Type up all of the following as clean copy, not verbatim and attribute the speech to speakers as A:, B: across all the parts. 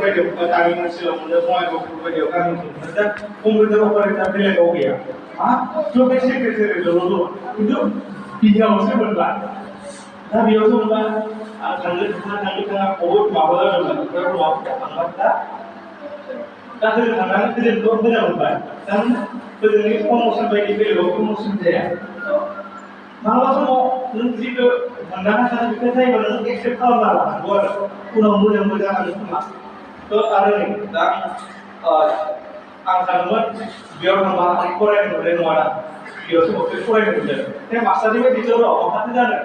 A: बायदि गामि ओनसोलाव मोनो बङाइगाव बायदियाव गामि ओनसोलाव दा कम्पिउटार अपारेटर बेलेगाव गैया थ' बे सेक्रेटारियावल' दं खिन्थु बिगावसो मोनला दा बेयाव जोंबा थांनो बहुद माबा जादोंमोन ओमफ्राय उनाव थांबाय दा जों थांनानै गोजोनखौ मोजां मोनबाय दा गोजोननि प्रम'सन बायदि बेलेगाव प्रम'सन जाया मालाबा समाव नों जिखौ मोनदांना सानो बेखौ जायोबा नों एक्सेप्ट खालामना लानांगौ आरो उनाव मोजांबो जानांगौ खोमा थ' आरो नै दा आं सानोमोन बेयाव थांबा आं फरायनो मोननाय नङा दा बेयावसो बे फरायनो मोनदों बे मास्टारनि बायदिथ' र' माथो जानो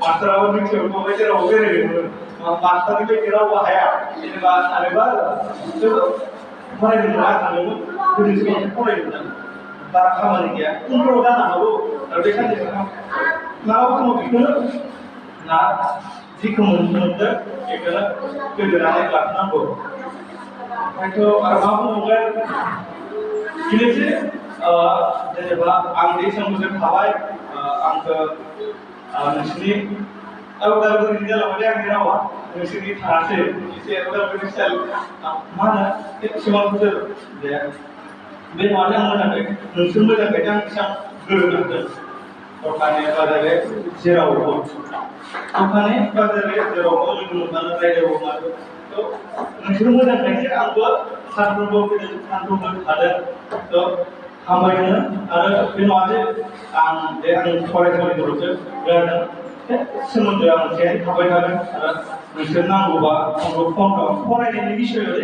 A: मास्टाराबो मिथियाव थांबाय जेराव बेरायदोंमोन मास्टारनि बायदि रावबो हाया जेनेबा सानोबा जोबोद फरायनो मोना सानदोंमोन गोदोसो फरायनो मोना बारा खामानि गैया उनफोराव जानो हागौ आरो बे सानसे मालाबा समाव बेखौनो ना जिखौ मोनदों बेखौनो गोदोनानै लाखिनांगौ ओमफ्रायथ' आरो मा बुंबावगोन बेनोसै जेनेबा आं बे समाव थाबाय आंखौ नोंसोरनि उदालगुरिनि जालांबाय आंनि रावा नोंसोरनि थाङासै एसे उदालगुरि स्टाइल मा होनो एसेबां गिदिर जे बे नङालै आं मोजाङै नोंसोर मोजांखायनो आं बेसेबां गोरोबनांदों दखाने बाजारे जेरावबो दखाने बाजारे जेरावबो लोगो मोनबानो रायज्लायबावो थ' नोंसोर मोजांखायसो आंबो सानफ्रोमबो फैदों सानफ्रोमबो थादों थ' हामबायनो आरो बे नङा जे आं बे आं फरायसालिफोरावसो बेरायदों बे सोमोन्दोआ मोनसे थाबाय थागोन आरो नोंसोर नांगौबा आंबो फन खालाम फरायनायनि बिसयआव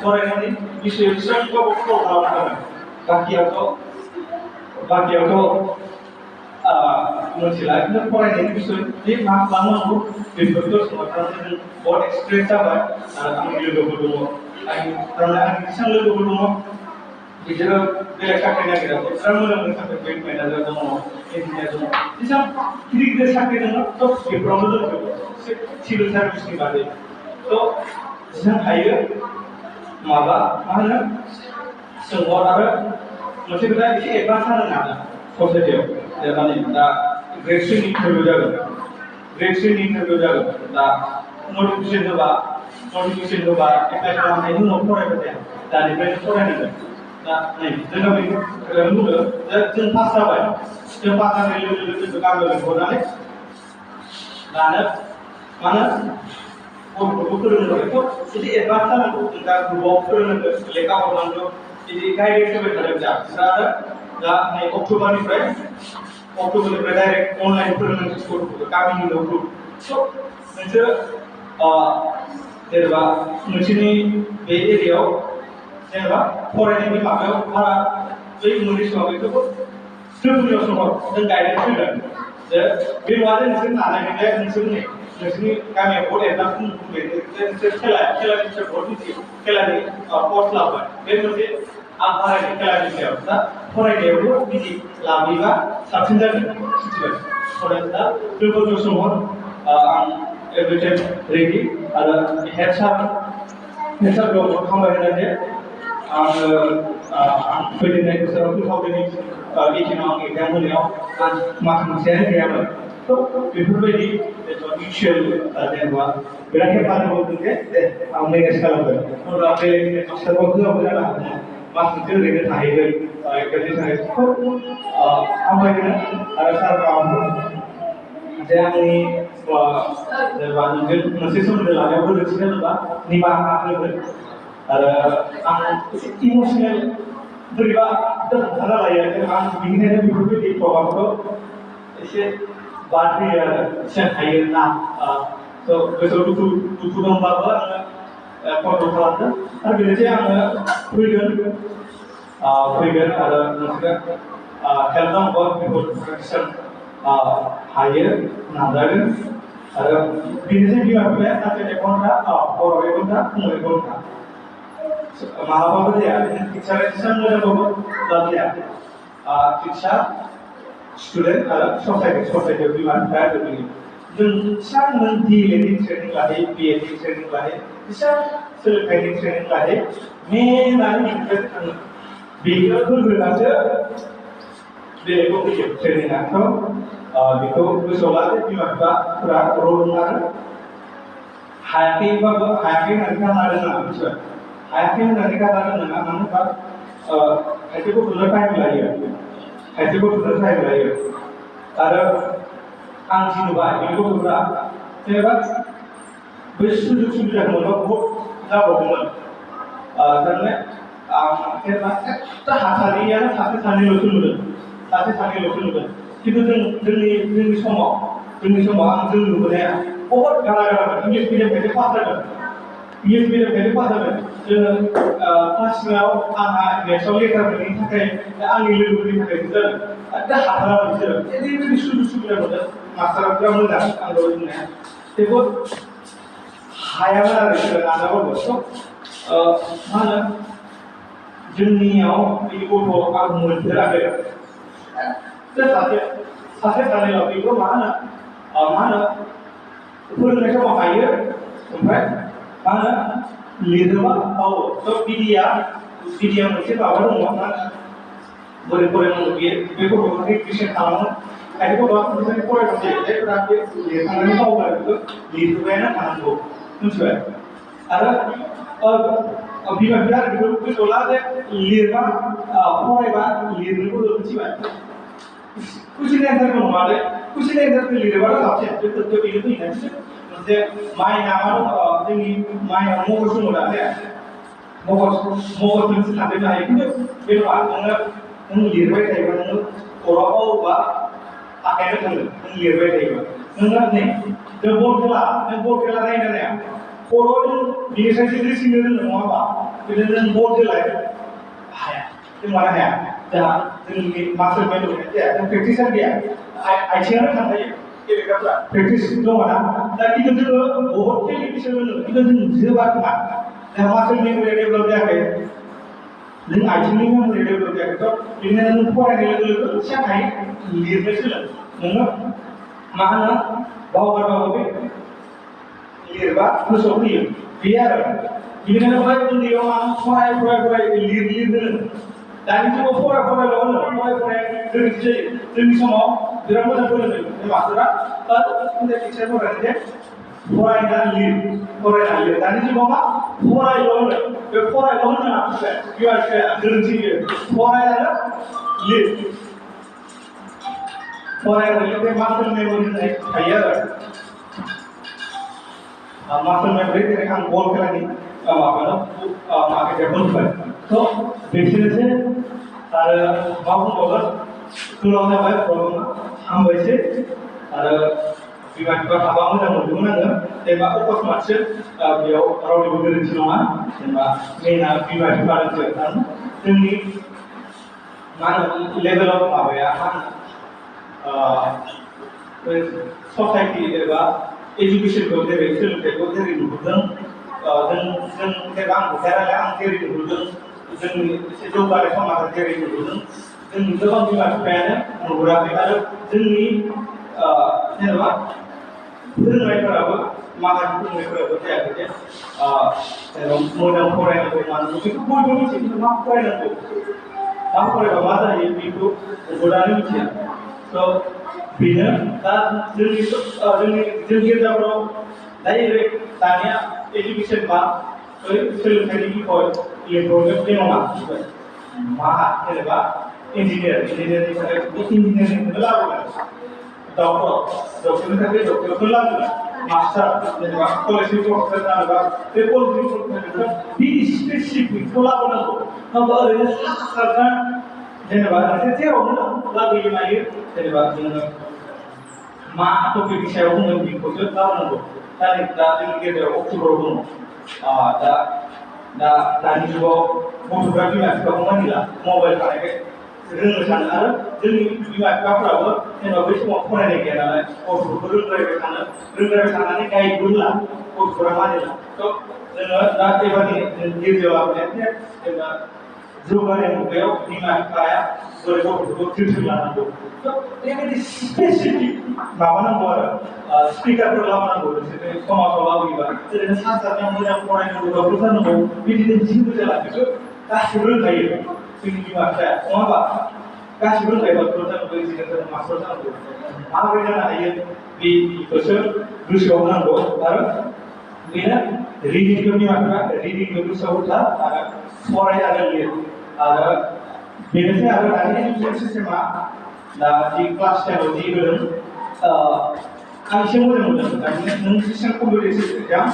A: फरायनायनि बिसयआव बेसेबांबाबो कल खालामनो हागोन बाखियावथ' मिथिला खिन्थु फरायनायनि बिसय बे मा खालामनांगौ बेफोरखौ सोंहरनानै जों बहुद एक्सपिरियेन्स जाबाय आरो आंनि लोगोफोर दङ थारमाने आंनि बेसेबां लोगोफोर दङ बिसोरो बेलेग साख्रि नागिरा बिराद मोजां मोजां साख्रि बेंक मेनेजार दङ इन्जिनियार दङ जेसेबां गिदिर गिदिर साख्रि दङ थ' बेफोरावनो दंजोबो सिभिल सार्भिसनि बादै थ' जेसेबां हायो माबा मा होनो सोंहर आरो मोनसे खोथा एसे एडभान्स जानो नाङा ससाइटियाव जेनेबा दा ग्रेड 3 नि इन्टारभिउ जागोन दा नटिफिकेसन होबा एप्लाइ खालामनायनि उनाव फरायबाय थाया दानिफ्रायनो फरायनांगोन दा नै जोंनाव बेखौ बुङो जों पास जाबाय जों पास जानाय लोगो लोगो जोंखौ गामियाव लिंहरनानै दानो मा होनो गथ'फोरखौ फोरोंनांगौ एसे एडभान्स जानांगौ जों दा ग्रुपआव फोरोंनांगौ लेखा हरनांगौ बिदि गाइडेन्स होबाय थादों दा आरो दा नै अक्ट'बरनिफ्राय डाइरेक्ट अनलाइन फोरोंनांगौ गथ'फोरखौ गामिनिल' ग्रुप स' नोंसोर जेनेबा नोंसोरनि बे एरियायाव जेनेबा फरायनायनि माबायाव बारा बै इंलिस माबाखौबो स्कुलनियाव सोंहर जों गाइडेन्स होगोन जे बे नङा जे नोंसोर नाजानाय नोंसोरनि गामियाव बहुद एडभान्स बुंबाय नोंसोर खेलानि सायाव बहुद मिथियो खेलानि कर्स लाबाय बे मोनसे आं फरायनाय खेलानि सायाव दा फरायनायावबो बिदि लाबोयोबा साबसिन जागोन मिथिबाय फरायसा लोगोफोरखौ सोंहर आं एभरिटाइम रेडि आरो हेड सारखौ खामाय होनानै आङो आं फैनाय बोसोराव 2018 आं एग्जाम होनायाव आं मास मोनसेयानो गैयामोन थ' बेफोरबायदि मिउचुयेल जेनेबा बिराद हेफाजाब होदों जे आं मेनेज खालामगोन अब्ला बेलेग मास्टारखौ होआबो जानो हागौमोन मास मोनसे ओरैनो थाहैगोन एग्जामनि थाखाय हामबायनो आरो सारखौ जे आंनि जेनेबा नोंजों मोनसे सोमोन्दो लानायाव गोरोन्थि जादोंबा निमाहा होगोन आरो आं एसे इमसनेल बोरैबा दोनथ'ना लायो आं बेनिखायनो बेफोरबायदि प्रग्रामखौ एसे बाद होयो आरो एसेबां हायो ना थ' गोसोआव दुखु दंब्लाबो आङो कन्ट्रल खालामदों आरो बेनोसै आङो फैगोन आरो नोंसोरो हेल्प नांगौ बेफोर हायो नाजागोन आरो बेनोसै बिमा बिफाया सासे एक घन्टा हराव 1 घन्टा फुङाव 1 घन्टा मालाबाबो जाया टिचारा जेसेबां मोजांबाबो लाब जाया टिचार स्टुडेन्ट आरो ससाइटियाव बिमा बिफाया गोग्लैयो जों जेसेबां नों DLED ट्रेनिं लायो BEd ट्रेनिं लायो जेसेबां सोलोंथाइनि ट्रेनिं लायो मेनानो बेनिफ्राय थाङो बेखौ होग्रोनासो बेलेगखौ फैयो ट्रेनिङाथ' बेखौ गोसोआव लादो बिमा बिफाफोरा रल आरो हायाखैबाबो हायाखै होननानै गारना दोननाङा मिथिबाय हायाखै होननानै गारना दोननाङा मानो होनबा खायसे गथ'नो टाइम लायो खायसे गथ'नो टाइम लायो आरो आं जि नुबाय बे गथ'फोरा जेनेबा बै सुजुग सुबिदाखौ मोनबा बहुद जाबावगौमोन थारमाने आं जेनेबा एथ' हाथारियानो सासे सानैल'सो नुदों सासे सानैल'सो नुदों खिन्थु जोंनि समाव आं जों नुबोनाया बहुत गारा इंलिस मिडियाम खायसे पास जागोन इंलिस मिडियाम खायसे पास जागोन जोङो क्लास 9आव आंहा मेथ्सआव लेटार मोनैनि थाखाय आंनि लोगोफोरनि थाखाय जादों दा हाथारा बिसोरो ओरैबायदि सुजुग सुबिदा मोनदों मास्टारा बिराद मोजां आं दहाय बुंनाया थेवबो हायामोन आरो बिसोरो नाजाबाबो मा होनो जोंनियाव बे गथ' आं मोनफेराखै सासे सानैल' बेखौ मा होनो फोरोंनाय समाव हायो ओमफ्राय मा होनो लिरोबा बावो बिदिया मोनसे माबा दङ मा होनो बोरै फरायनांगौ बे गथ'खौ रिक्रिएसन खालामो खायसे गथ'आ मोजाङै फरायबाय थायो जायफोरा बे लिरखांनानै बावबाय बेखौ लिरबायानो थानांगौ मिथिबाय आरो बिमा बिफाया बेखौ गोसोआव जे लिरबा फरायबा लिरनोबो मिथिबाय कुइसन एन्सारखौ नङा दे कुइसन एन्सारखौ लिरोबाथ' साबसिन बे खोथायाव बेनो फैनाय मोनसे माइना मा दङ जोंनि माइनाव मगज दङ दा ने मगजजोंसो सानदेरनो हायो खिन्थु बे नङा नों लिरबाय थायोबा नोङो खर'आव बावोबा आखायानो थाङो नों लिरबाय थायोबा नोङो नै जों बल खेला नायना नाया खर'आव नों बिनिफ्रायसो रिसिनो रोङो नङा होमबा बिदिनो नों बल जोलाय हाया जों मानो हाया जोंहा जोंनि मास्टार माइन्ड जाया जों प्रेक्टिसानो गैया आथिङानो थांखायो गेलेग्राफ्रा प्रेक्टिस दङ ना दा खिन्थु जोङो बहुत टेलिभिसन रोङो खिन्थु जों जोबा खोमा जोंहा मास्टार मेम'रिया डेभेलप जायाखै नों आथिंनि मेम'रिया डेभेलप जायाखै बिदिनो नों फरायनाय लोगो लोगो सिगांहाय लिरनो सोलों नोङो मा होनो बावगारबाबो बे लिरबा गोसोआव फैयो बे आरो बेनिखायनो बै उन्दैयाव आं फराय लिर होनो दानि जुगाव फरायल' होनो फराय गोरोन्थि जायो जोंनि समाव बिराद मोजां फोरोंदों बे मास्टारा टिचार फरायनाय जे फरायना लिर दानि जुगाव मा फरायल' होनो बे फरायल' होनो बिमा बिफाया गोरोन्थि बियो फराय आरो लिर फरायनानै बे मास्टार मेम'रि थायो आरो मास्टार मेम'रि जेरै आं बल खेलानि माबायाव माखासे बुंबाय बेसोरनोसै आरो मा बुंबावगोन स्कुलाव जाबाय प्रब्लेमा हामबायसै आरो बिमा बिफा थाबा मोजां मोनदोंमोन आङो जेनेबा अकस्मातसो बेयाव रावनिबो गोरोन्थि नङा जेनेबा मेना बिमा बिफाजोंसो जोंनि मा होनो लेभेलाव माबाया मा होनो ससाइटि एबा एजुकेसनखौ जेरै सोलोंथाइखौ जेरै नुबोदों जों जेनेबा आं बुजारालाय आं जेरै नुबोदों जोंनि एसे जौगानाय समाजा जेरै नुबोदों जोंनि गोबां बिमा बिफायानो नुहुराखै आरो जोंनि जेनेबा फोरोंनायफोराबो माखासे फोरोंनायफोराबो जायाखै जे जेनेबा मोजां फरायनांगौ मानांगौ बेखौ बयबो मिथियो खिन्थु मा फरायनांगौ मा फरायबा मा जायो बेखौ बहुदानो मिथिया बेनो दा जोंनि गेजेराव डाइरेक्ट दानिया एजुकेसन बा सोलोंथाइनि बिखय लिरबावनो बे नङा मा जेनेबा इन्जिनियारिंनि थाखाय इन्जिनियारिंखौनो लाबोगोन डक्टरनि थाखाय डक्टरखौ लाबोगोन मास्टार जेनेबा कलेजनि प्रफेसर जानोबा बे कलेजनि प्रफेसर बिनि स्पेसिफिकखौ लाबोनांगौ नङाबा ओरैनो सारना जेनेबा जेरावनो लाबोयो मायो जेनेबा जोङो मा टपिकनि सायाव बुंगोन बेखौसो लाबोनांगौ दा जोंनि गेजेराव अक्ट'बराव दङ दानि जुगाव गथ'फ्रा बिमा बिफाखौ मानिला मबाइल थानायखाय रोंनो सानो आरो जोंनि बिमा बिफाफ्राबो जेनेबा बै समाव फरायनाय गैया नालाय गथ'फोरखौ रोंद्रायबाय थानानै गाइडबो होला गथ'फोरा मानिला जोङो दा एबारनि गेजेराव जेनेबा जौगानाय मुगायाव बिमा बिफाया बोरै गथ'फोरखौ जोथोन लानांगौ बेबायदि स्पेसिफिक माबानांगौ आरो स्पिकारफोर लाबोनांगौ बिसोरो समाजाव लाबोयोबा ओरैनो सानसारनायाव मोजां फरायनांगौ डक्टर जानांगौ बिदिनो जेबो जाला बेखौ गासिबो रोंखायो जोंनि बिमा बिफाया नङा होमबा गासिबो रोंखायो डक्टर जानांगौ इन्जिनियार जानांगौ मास्टार जानांगौ माबोरै जानो हायो बेखौसो गोसोआव नांगौ आरो बेनो रिडिंखौ बिमाफोरा रिडिंखौ गोसोआव होथार आरो फराय आरो लिर आरो बेनोसै आरो दानि एजुकेसन सिस्टेमा दा जि क्लास 10 जि होदों आं एसे मोजां मोनदों दानि नों जेसेबां कम्पिटिटिभ एग्जाम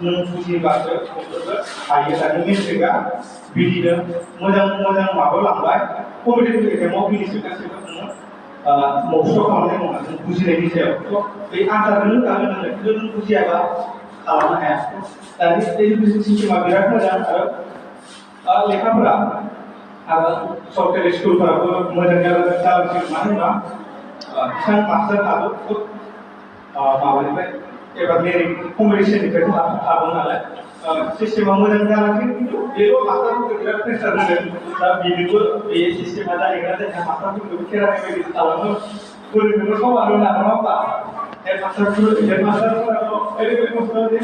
A: नों बुजिबासो हायो दानि मेट्रिकआ बिदिनो मोजां मोजां माबायाव लांबाय कम्पिटिटिभ एग्जामाव बिदिसो गासैबो नोङो मखस्थ' खालामनाय नङा जों बुजिनायनि सायाव बे आनसारखौनो होखागोन नोङो खिन्थु नों बुजियाबा खालामनो हाया दानि एजुकेसन सिस्टेमा बिराद मोजां आरो लेखाफोरा आरो सरकारि स्कुलफोराबो मोजां जालांसिगोन मानो होनबा बिथां मास्टारफ्राबो खुद माबानिफ्राय एबा मेरिट कम्पिटिसननिफ्राय हाबो नालाय सिस्टेमा मोजां जालांसिगोन खिन्थु बेल' मास्टारफोरखौ बिराद प्रेसार होदों दा बेनोबो बे सिस्टेमा जाहैगोन जायहा मास्टारफोरखौ खेरानि बायदि खालामो फोरोंनोबो सम आरो ना नङा होमबा हेडमास्टारफोराबो ओरैबायदि खस्थ' जे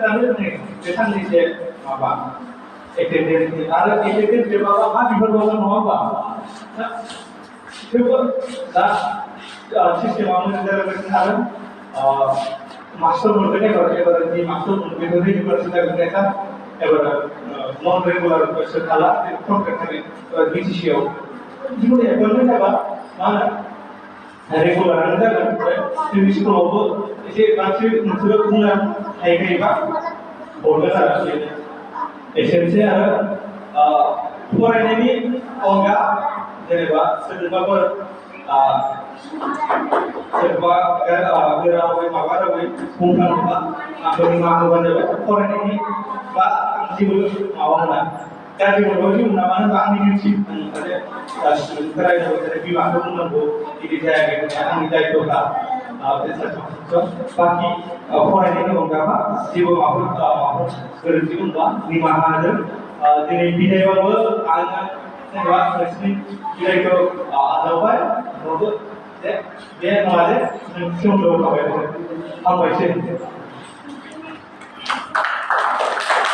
A: दानो बे साननैसो माबा एटेन्डेन्स आरो एटेन्डेन्स गैयाबा मा बिहरबावगोन नङा होमबा थेवबो दा सिस्टेमा मोजां जालांगासिनो आरो मास्टर मोनगोन एबार जि मास्टर मोनगोन बेखौ रेगुलारसो जागोन लेखा एबार नन रेगुलारसो थाला कन्ट्रेक्टनि बिटिसिआव जिखुनु एपइन्टमेन्ट जाबा मा होनो रेगुलारानो जागोन ओमफ्राय जोंनि स्कुलावबो एसे गासै नोंसोरो बुंनो हायोबा हरगोन आरो एसेनोसै आरो फरायनायनि अनगा जेनेबा सोरबाफोर सोरबा गोरावै माबा रावै बुंफ्लाङोबा आंखौ निमाहा होबानो जाबाय फरायनायनि बा आं जेबो माबा मोना गाज्रि मोनबाबो जेबो मोना मानो होनबा आंनि डिउटि आं स्टुडेन्टखौ रायज्लायबाय थानाय बिमाखौ बुंनांगौ बिदि जायाखै होननाया आंनि दायित्वखा बाखि फरायनायनि अनगाबा जेबो माबाफोर गोरोन्थि मोनबा निमाहा होदों दिनै बिदायबाबो आङो जेनेबा नोंसिनि बिदायखौ आजावबाय नङाबो बे नङा जे नों सोमोन्दोआव थाबाय हामबायसै